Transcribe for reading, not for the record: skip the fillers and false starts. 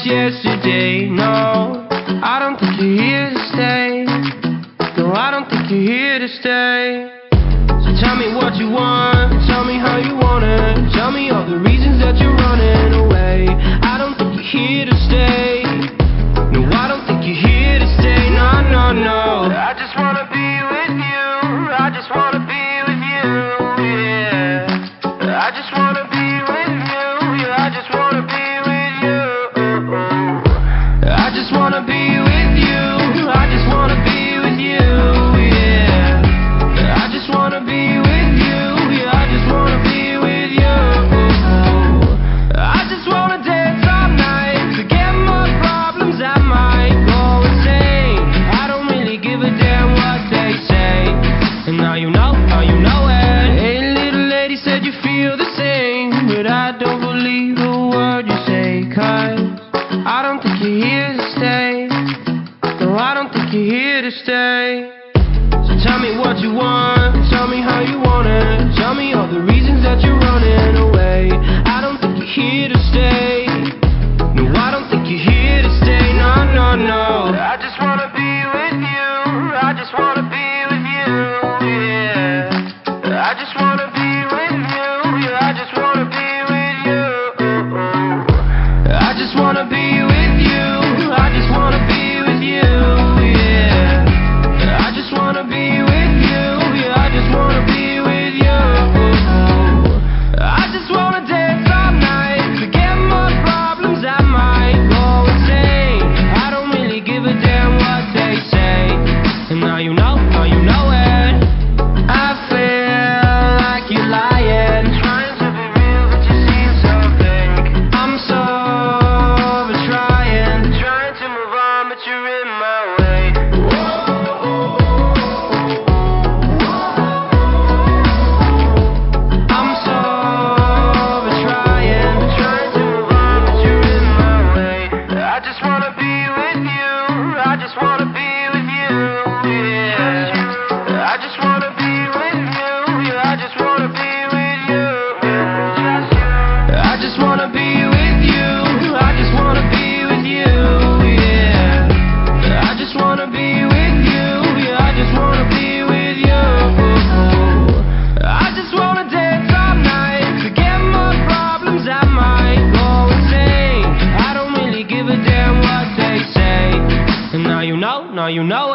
yesterday. No, I don't think you're here to stay. No, I don't think you're here to stay. So tell me what you want, tell me how you want it. Tell me all the reasons that you're running away. I don't think you're here to stay. No, I don't think you're here to stay. No, no, no. I just wanna be with you. I just wanna be with you, yeah. I just wanna be with you. Yeah, I just wanna be with you. I just wanna be with you. I just wanna be with you, yeah. I just wanna be with you. Yeah, I just wanna be with you. I just wanna dance all night, forget my problems, I might go insane. I don't really give a damn what they say. And now you know it. Hey, little lady said you feel the same, but I don't believe a word you say, 'cause I don't think you're here to stay. No, I don't think you're here to stay. So tell me what you want, tell me how you want it. Tell me all the reasons that you're running away. I don't think you're here to stay. No, I don't think you're here to stay. No, no, no. I just wanna be with you. I just wanna be with you, yeah. I just wanna be with you. Yeah, I just wanna be with you. I just wanna be with you. I just wanna be with you, yeah. I just wanna be with you. Yeah, I just wanna be with you. I just wanna dance all night, forget my problems, I might go insane. I don't really give a damn what they say. And now you know it. I feel like you're lying, trying to be real, but you seem so fake. I'm so over trying to move on, but you're in my way. I'm so over trying to move on, but you're in my way. I just wanna be with you. I just wanna be with you, yeah. I just wanna be with you. Yeah, I just wanna be with you. I just wanna be with you. I just wanna be with you, yeah. I just wanna be with you. Yeah, I just wanna be with you. I just wanna dance all night, forget my problems, I might go insane. I don't really give a damn what they say. And now you know